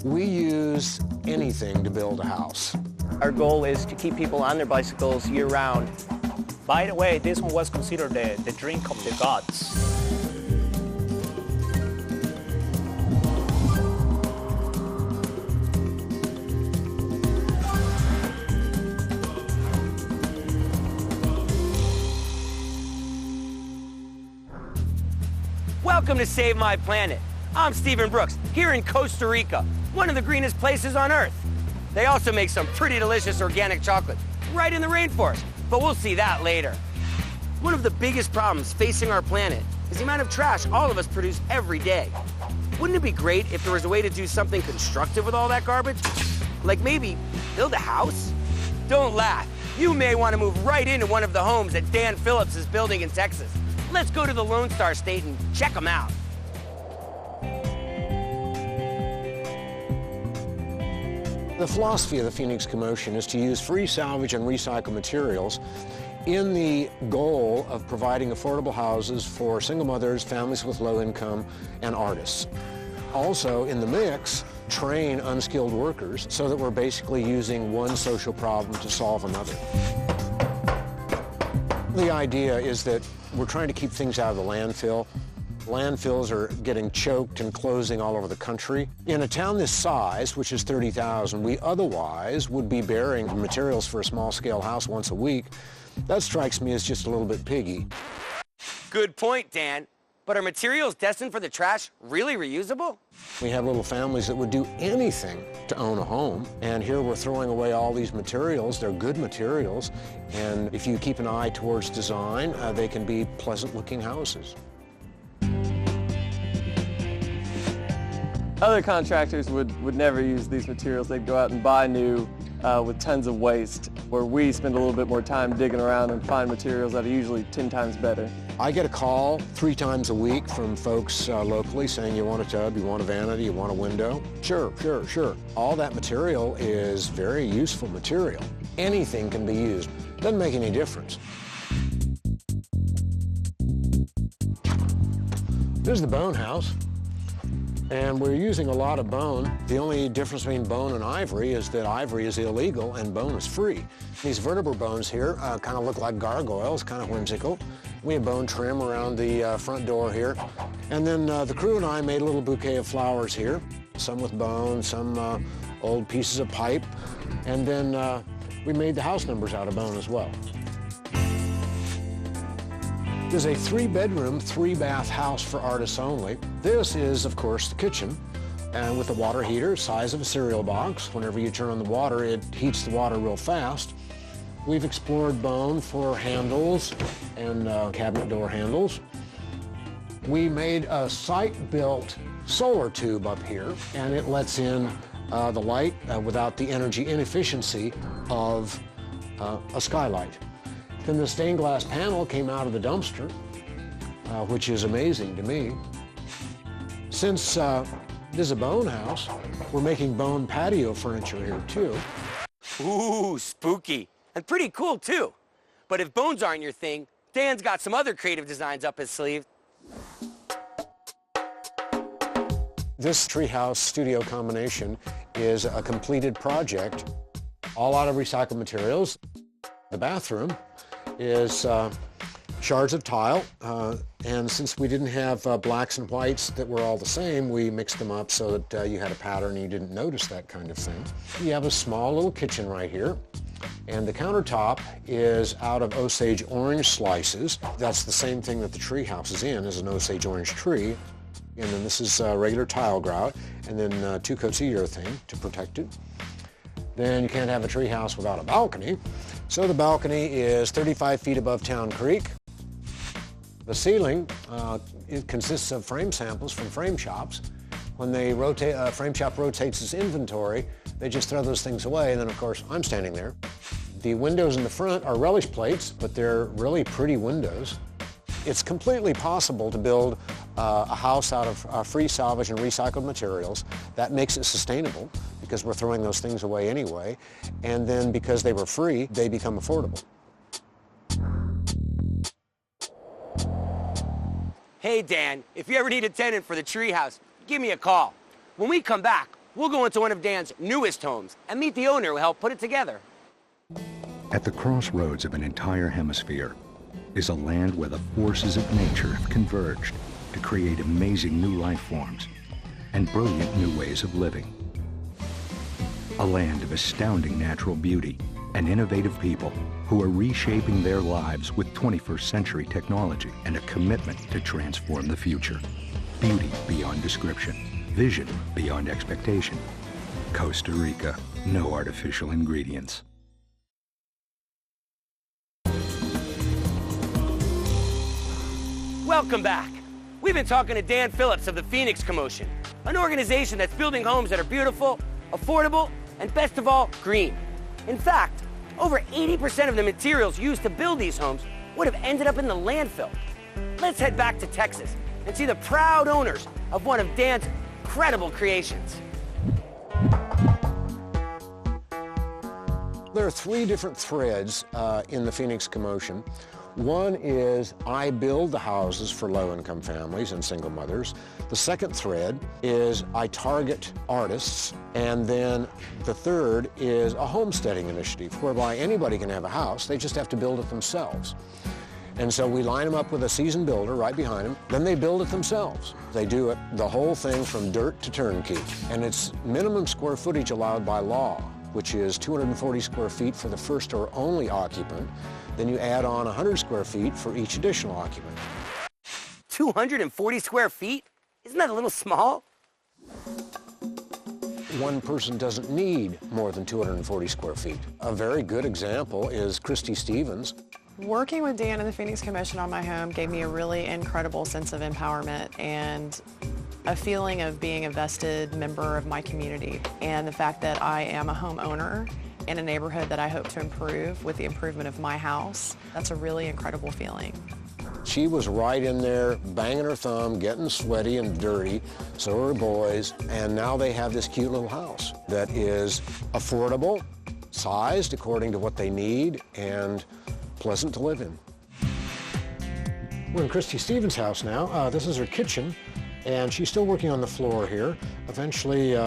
We use anything to build a house. Our goal is to keep people on their bicycles year-round. By the way, this one was considered the drink of the gods. Welcome to Save My Planet. I'm Stephen Brooks, here in Costa Rica, one of the greenest places on Earth. They also make some pretty delicious organic chocolate right in the rainforest, but we'll see that later. One of the biggest problems facing our planet is the amount of trash all of us produce every day. Wouldn't it be great if there was a way to do something constructive with all that garbage? Like maybe build a house? Don't laugh. You may want to move right into one of the homes that Dan Phillips is building in Texas. Let's go to the Lone Star State and check them out. The philosophy of the Phoenix Commotion is to use free salvage and recycled materials in the goal of providing affordable houses for single mothers, families with low income, and artists. Also, in the mix, train unskilled workers so that we're basically using one social problem to solve another. The idea is that we're trying to keep things out of the landfill. Landfills are getting choked and closing all over the country. In a town this size, which is 30,000, we otherwise would be burying materials for a small-scale house once a week. That strikes me as just a little bit piggy. Good point, Dan. But are materials destined for the trash really reusable? We have little families that would do anything to own a home, and here we're throwing away all these materials. They're good materials, and if you keep an eye towards design, they can be pleasant-looking houses. Other contractors would never use these materials. They'd go out and buy new with tons of waste, where we spend a little bit more time digging around and find materials that are usually 10 times better. I get a call 3 times a week from folks locally saying, you want a tub, you want a vanity, you want a window? Sure, sure, sure. All that material is very useful material. Anything can be used. Doesn't make any difference. This is the bone house. And we're using a lot of bone. The only difference between bone and ivory is that ivory is illegal and bone is free. These vertebral bones here kind of look like gargoyles, kind of whimsical. We have bone trim around the front door here. And then the crew and I made a little bouquet of flowers here, some with bone, some old pieces of pipe. And then we made the house numbers out of bone as well. This is a 3-bedroom, 3-bath house for artists only. This is, of course, the kitchen, and with a water heater, size of a cereal box. Whenever you turn on the water, it heats the water real fast. We've explored bone for handles and cabinet door handles. We made a site-built solar tube up here, and it lets in the light without the energy inefficiency of a skylight. Then the stained glass panel came out of the dumpster, which is amazing to me. Since this is a bone house, we're making bone patio furniture here too. Ooh, spooky. And pretty cool too. But if bones aren't your thing, Dan's got some other creative designs up his sleeve. This treehouse studio combination is a completed project, all out of recycled materials. The bathroom is shards of tile, and since we didn't have blacks and whites that were all the same, we mixed them up so that you had a pattern and you didn't notice that kind of thing. You have a small little kitchen right here, and the countertop is out of Osage orange slices. That's the same thing that the tree house is in, is an Osage orange tree. And then this is regular tile grout, and then 2 coats of urethane to protect it. Then you can't have a tree house without a balcony. So the balcony is 35 feet above Town Creek. The ceiling, it consists of frame samples from frame shops. When they rotate, frame shop rotates its inventory, they just throw those things away, and then of course I'm standing there. The windows in the front are relish plates, but they're really pretty windows. It's completely possible to build a house out of free salvage and recycled materials. That makes it sustainable because we're throwing those things away anyway. And then because they were free, they become affordable. Hey, Dan, if you ever need a tenant for the treehouse, give me a call. When we come back, we'll go into one of Dan's newest homes and meet the owner who helped put it together. At the crossroads of an entire hemisphere is a land where the forces of nature have converged to create amazing new life forms and brilliant new ways of living. A land of astounding natural beauty and innovative people who are reshaping their lives with 21st century technology and a commitment to transform the future. Beauty beyond description, vision beyond expectation. Costa Rica, no artificial ingredients. Welcome back. We've been talking to Dan Phillips of the Phoenix Commotion, an organization that's building homes that are beautiful, affordable, and best of all, green. In fact, over 80% of the materials used to build these homes would have ended up in the landfill. Let's head back to Texas and see the proud owners of one of Dan's incredible creations. There are three different threads in the Phoenix Commotion. One is I build the houses for low-income families and single mothers. The second thread is I target artists. And then the third is a homesteading initiative whereby anybody can have a house. They just have to build it themselves. And so we line them up with a seasoned builder right behind them. Then they build it themselves. They do it, the whole thing from dirt to turnkey. And it's minimum square footage allowed by law, which is 240 square feet for the first or only occupant. Then you add on 100 square feet for each additional occupant. 240 square feet? Isn't that a little small? One person doesn't need more than 240 square feet. A very good example is Christy Stevens. Working with Dan and the Phoenix Commotion on my home gave me a really incredible sense of empowerment and a feeling of being a vested member of my community, and the fact that I am a homeowner in a neighborhood that I hope to improve with the improvement of my house. That's a really incredible feeling. She was right in there banging her thumb, getting sweaty and dirty, so were her boys, and now they have this cute little house that is affordable, sized according to what they need, and pleasant to live in. We're in Christy Stevens' house now. This is her kitchen, and she's still working on the floor here. Eventually,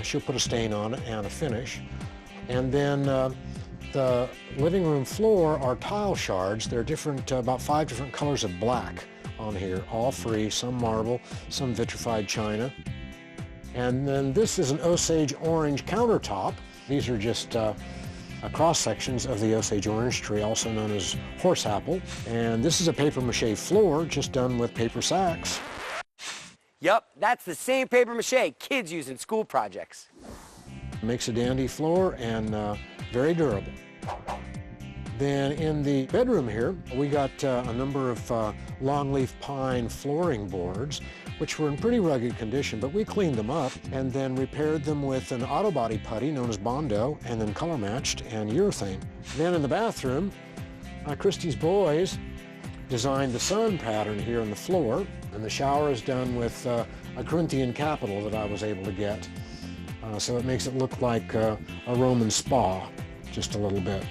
she'll put a stain on it and a finish. And then the living room floor are tile shards. They're different, about 5 different colors of black on here, all free, some marble, some vitrified china. And then this is an Osage orange countertop. These are just cross sections of the Osage orange tree, also known as horse apple. And this is a paper mache floor, just done with paper sacks. Yup, that's the same paper mache kids use in school projects. Makes a dandy floor and very durable. Then in the bedroom here, we got a number of longleaf pine flooring boards, which were in pretty rugged condition, but we cleaned them up and then repaired them with an auto body putty known as Bondo, and then color matched and urethane. Then in the bathroom, Christy's boys designed the sun pattern here on the floor, and the shower is done with a Corinthian capital that I was able to get. So it makes it look like a Roman spa, just a little bit.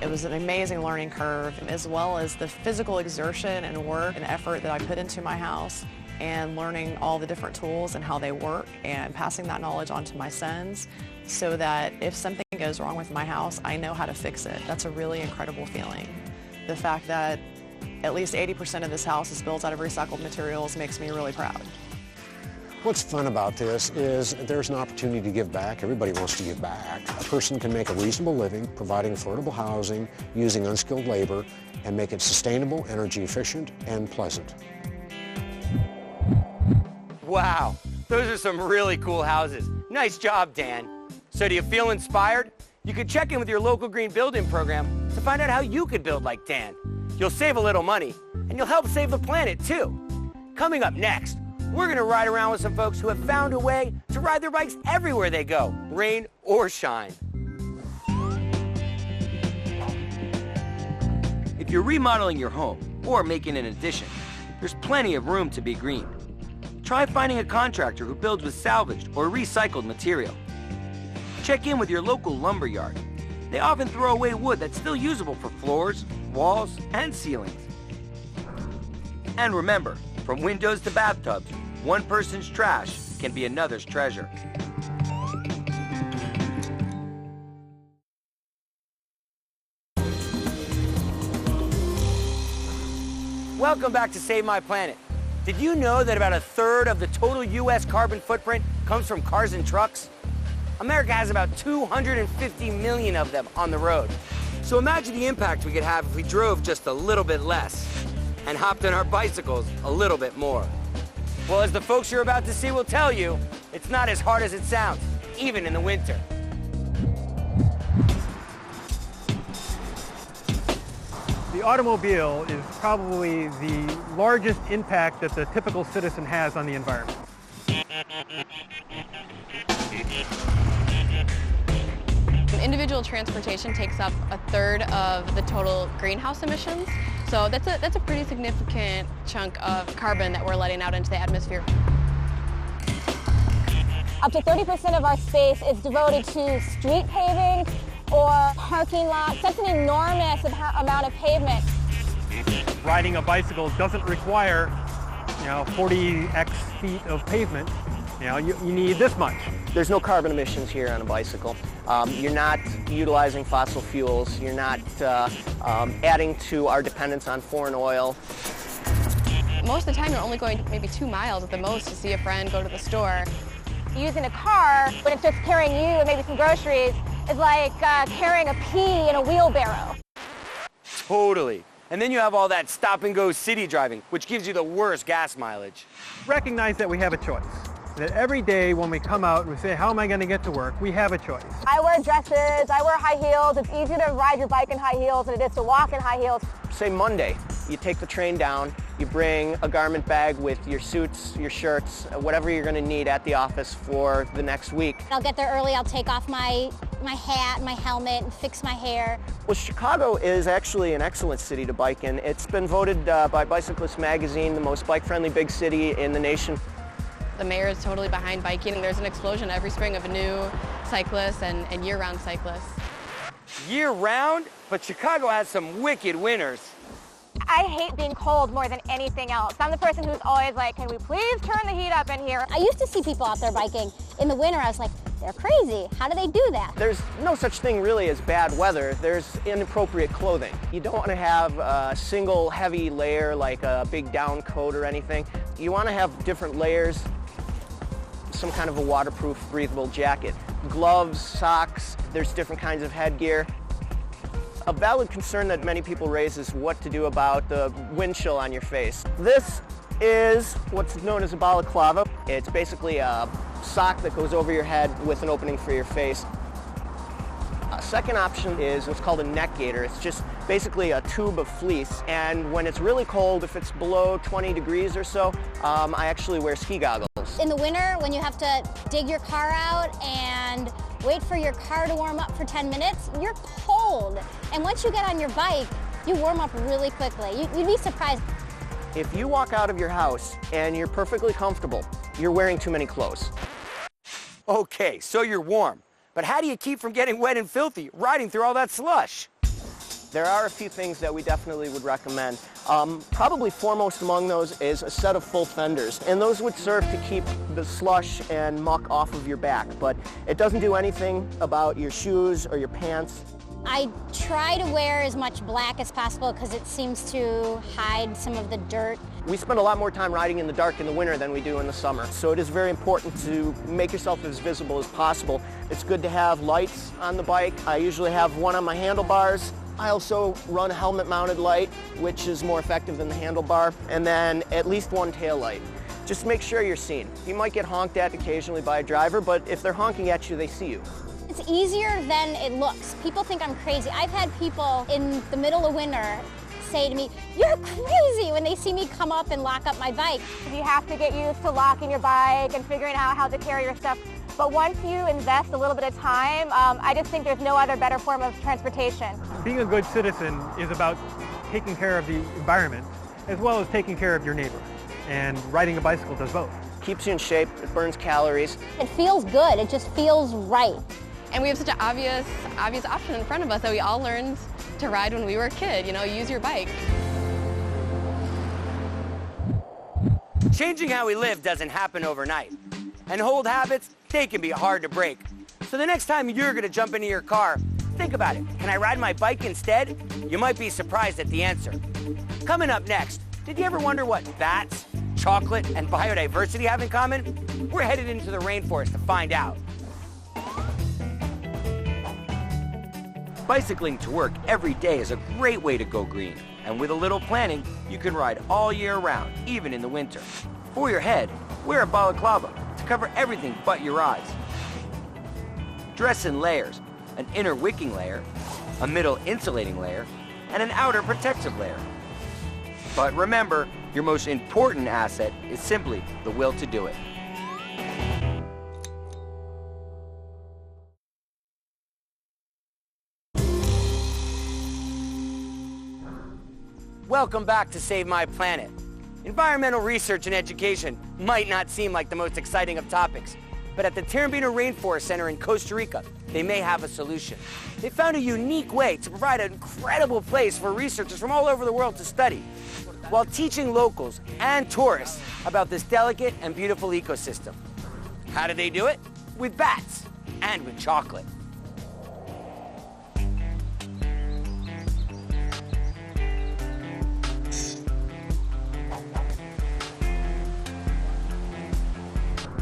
It was an amazing learning curve, as well as the physical exertion and work and effort that I put into my house, and learning all the different tools and how they work, and passing that knowledge on to my sons, so that if something goes wrong with my house, I know how to fix it. That's a really incredible feeling. The fact that at least 80% of this house is built out of recycled materials makes me really proud. What's fun about this is there's an opportunity to give back. Everybody wants to give back. A person can make a reasonable living providing affordable housing, using unskilled labor, and make it sustainable, energy efficient, and pleasant. Wow, those are some really cool houses. Nice job, Dan. So do you feel inspired? You can check in with your local green building program to find out how you could build like Dan. You'll save a little money, and you'll help save the planet, too. Coming up next, we're going to ride around with some folks who have found a way to ride their bikes everywhere they go, rain or shine. If you're remodeling your home or making an addition, there's plenty of room to be green. Try finding a contractor who builds with salvaged or recycled material. Check in with your local lumber yard. They often throw away wood that's still usable for floors, walls, and ceilings. And remember, from windows to bathtubs, one person's trash can be another's treasure. Welcome back to Save My Planet. Did you know that about a third of the total U.S. carbon footprint comes from cars and trucks? America has about 250 million of them on the road. So imagine the impact we could have if we drove just a little bit less and hopped on our bicycles a little bit more. Well, as the folks you're about to see will tell you, it's not as hard as it sounds, even in the winter. The automobile is probably the largest impact that the typical citizen has on the environment. Individual transportation takes up a third of the total greenhouse emissions, so that's a pretty significant chunk of carbon that we're letting out into the atmosphere. Up to 30% of our space is devoted to street paving or parking lots. That's an enormous amount of pavement. Riding a bicycle doesn't require, 40x feet of pavement. You need this much. There's no carbon emissions here on a bicycle. You're not utilizing fossil fuels. You're not adding to our dependence on foreign oil. Most of the time, you're only going maybe 2 miles at the most to see a friend, go to the store. Using a car, when it's just carrying you and maybe some groceries, is like carrying a pea in a wheelbarrow. Totally. And then you have all that stop-and-go city driving, which gives you the worst gas mileage. Recognize that we have a choice. That every day when we come out and we say, how am I going to get to work, we have a choice. I wear dresses, I wear high heels. It's easier to ride your bike in high heels than it is to walk in high heels. Say Monday, you take the train down, you bring a garment bag with your suits, your shirts, whatever you're going to need at the office for the next week. I'll get there early, I'll take off my hat, my helmet, and fix my hair. Well, Chicago is actually an excellent city to bike in. It's been voted by Bicyclist magazine the most bike-friendly big city in the nation. The mayor is totally behind biking, and there's an explosion every spring of new cyclists and year-round cyclists. Year-round? But Chicago has some wicked winters. I hate being cold more than anything else. I'm the person who's always like, can we please turn the heat up in here? I used to see people out there biking in the winter. I was like, they're crazy. How do they do that? There's no such thing really as bad weather. There's inappropriate clothing. You don't want to have a single heavy layer like a big down coat or anything. You want to have different layers, some kind of a waterproof, breathable jacket. Gloves, socks, there's different kinds of headgear. A valid concern that many people raise is what to do about the wind chill on your face. This is what's known as a balaclava. It's basically a sock that goes over your head with an opening for your face. A second option is what's called a neck gaiter. It's just basically a tube of fleece, and when it's really cold, if it's below 20 degrees or so, I actually wear ski goggles. In the winter, when you have to dig your car out and wait for your car to warm up for 10 minutes, you're cold. And once you get on your bike, you warm up really quickly. You'd be surprised. If you walk out of your house and you're perfectly comfortable, you're wearing too many clothes. Okay, so you're warm. But how do you keep from getting wet and filthy riding through all that slush? There are a few things that we definitely would recommend. Probably foremost among those is a set of full fenders, and those would serve to keep the slush and muck off of your back, but it doesn't do anything about your shoes or your pants. I try to wear as much black as possible because it seems to hide some of the dirt. We spend a lot more time riding in the dark in the winter than we do in the summer, so it is very important to make yourself as visible as possible. It's good to have lights on the bike. I usually have one on my handlebars. I also run a helmet-mounted light, which is more effective than the handlebar, and then at least one tail light. Just make sure you're seen. You might get honked at occasionally by a driver, but if they're honking at you, they see you. It's easier than it looks. People think I'm crazy. I've had people in the middle of winter say to me, "You're crazy," when they see me come up and lock up my bike. You have to get used to locking your bike and figuring out how to carry your stuff. But once you invest a little bit of time, I just think there's no other better form of transportation. Being a good citizen is about taking care of the environment as well as taking care of your neighbor. And riding a bicycle does both. Keeps you in shape, it burns calories. It feels good, it just feels right. And we have such an obvious option in front of us that we all learned to ride when we were a kid, use your bike. Changing how we live doesn't happen overnight. And old habits, they can be hard to break. So the next time you're gonna jump into your car, think about it. Can I ride my bike instead? You might be surprised at the answer. Coming up next, Did you ever wonder what bats, chocolate, and biodiversity have in common? We're headed into the rainforest to find out. Bicycling to work every day is a great way to go green. And with a little planning, you can ride all year round, even in the winter. For your head, wear a balaclava to cover everything but your eyes. Dress in layers, an inner wicking layer, a middle insulating layer, and an outer protective layer. But remember, your most important asset is simply the will to do it. Welcome back to Save My Planet. Environmental research and education might not seem like the most exciting of topics, but at the Tirimbina Rainforest Center in Costa Rica, they may have a solution. They found a unique way to provide an incredible place for researchers from all over the world to study, while teaching locals and tourists about this delicate and beautiful ecosystem. How do they do it? With bats and with chocolate.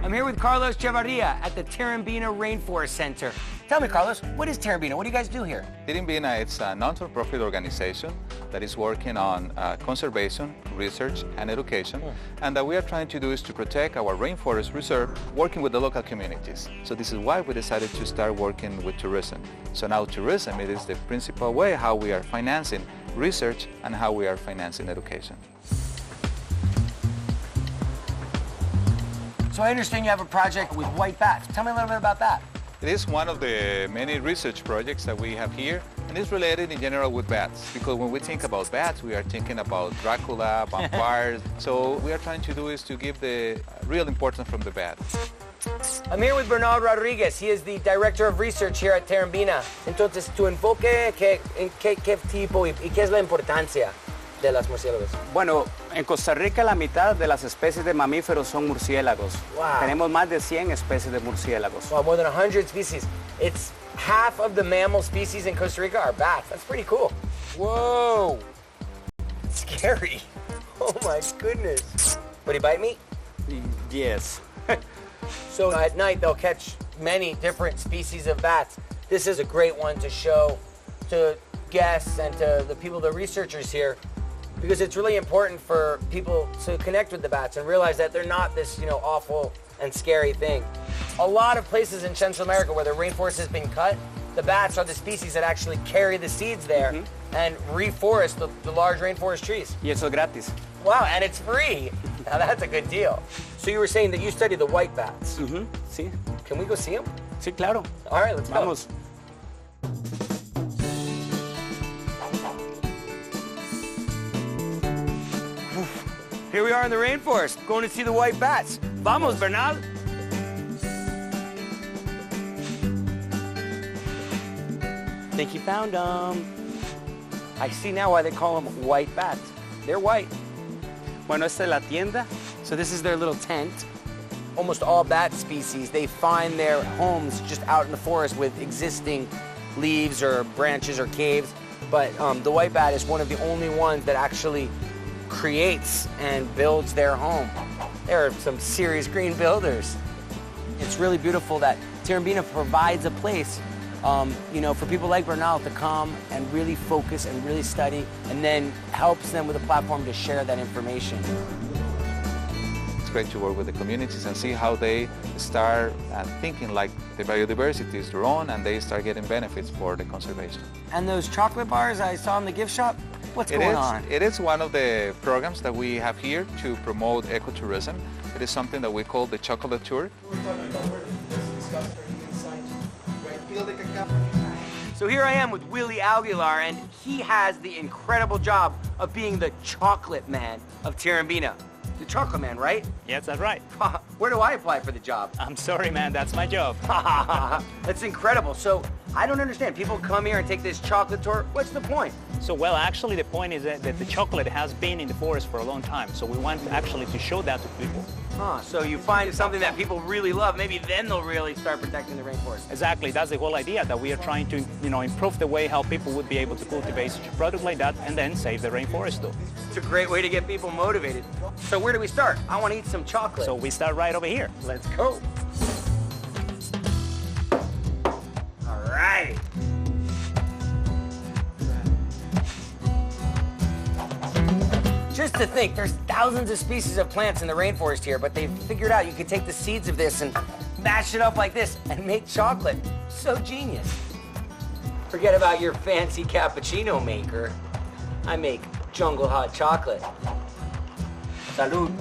I'm here with Carlos Chavarria at the Tirimbina Rainforest Center. Tell me, Carlos, what is Tirimbina? What do you guys do here? Tirimbina is a non-for-profit organization that is working on conservation, research, and education. And that we are trying to do is to protect our rainforest reserve, working with the local communities. So this is why we decided to start working with tourism. So now tourism, it is the principal way how we are financing research and how we are financing education. So I understand you have a project with white bats. Tell me a little bit about that. It is one of the many research projects that we have here, and it's related in general with bats, because when we think about bats, we are thinking about Dracula, vampires. So we are trying to do is to give the real importance from the bat. I'm here with Bernal Rodriguez. He is the Director of Research here at Tirimbina. Entonces, tu enfoque, ¿en qué tipo y qué es la importancia de las murciélagos? Bueno, en Costa Rica la mitad de las especies de mamíferos son murciélagos. Wow. Tenemos más de 100 especies de murciélagos. Wow, more than 100 species. It's half of the mammal species in Costa Rica are bats. That's pretty cool. Whoa. It's scary. Oh my goodness. Would he bite me? Yes. So at night they'll catch many different species of bats. This is a great one to show to guests and to the people, the researchers here, because it's really important for people to connect with the bats and realize that they're not this, awful and scary thing. A lot of places in Central America where the rainforest has been cut, the bats are the species that actually carry the seeds there and reforest the large rainforest trees. Y eso es gratis. Wow, and it's free. Now that's a good deal. So you were saying that you study the white bats. Sí. Can we go see them? Sí, claro. All right, let's go. Vamos. Here we are in the rainforest, going to see the white bats. Vamos, Bernal. Think you found them. I see now why they call them white bats. They're white. Bueno, esta es la tienda. So this is their little tent. Almost all bat species, they find their homes just out in the forest with existing leaves or branches or caves. But the white bat is one of the only ones that actually creates and builds their home. There are some serious green builders. It's really beautiful that Tirimbina provides a place, for people like Bernal to come and really focus and really study, and then helps them with a platform to share that information. It's great to work with the communities and see how they start thinking like the biodiversity is their own, and they start getting benefits for the conservation. And those chocolate bars I saw in the gift shop, what's going on? It is one of the programs that we have here to promote ecotourism. It is something that we call the chocolate tour. So here I am with Willie Aguilar, and he has the incredible job of being the chocolate man of Tirimbina. The chocolate man, right? Yes, that's right. Where do I apply for the job? I'm sorry, man. That's my job. That's incredible. So I don't understand. People come here and take this chocolate tour. What's the point? So, well, actually, the point is that the chocolate has been in the forest for a long time. So we want actually to show that to people. Huh, so you find something that people really love, maybe then they'll really start protecting the rainforest. Exactly, that's the whole idea, that we are trying to, improve the way how people would be able to cultivate such a product like that and then save the rainforest too. It's a great way to get people motivated. So where do we start? I want to eat some chocolate. So we start right over here. Let's go. All right. Just to think, there's thousands of species of plants in the rainforest here, but they've figured out you could take the seeds of this and mash it up like this and make chocolate. So genius. Forget about your fancy cappuccino maker. I make jungle hot chocolate. Salud.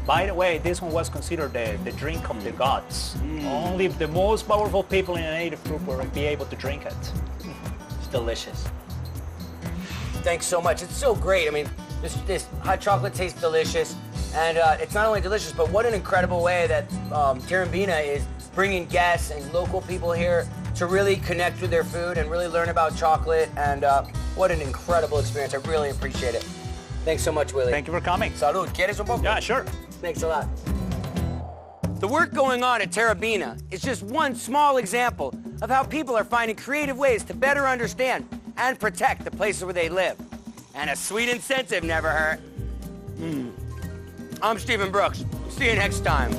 By the way, this one was considered the drink of the gods. Only the most powerful people in a native group will be able to drink it. It's delicious. Thanks so much. It's so great. I mean, this hot chocolate tastes delicious, and it's not only delicious, but what an incredible way that Tirimbina is bringing guests and local people here to really connect with their food and really learn about chocolate, and what an incredible experience. I really appreciate it. Thanks so much, Willie. Thank you for coming. Salud. ¿Quieres un poco? Yeah, sure. Thanks a lot. The work going on at Tirimbina is just one small example of how people are finding creative ways to better understand and protect the places where they live. And a sweet incentive never hurt. I'm Stephen Brooks. See you next time.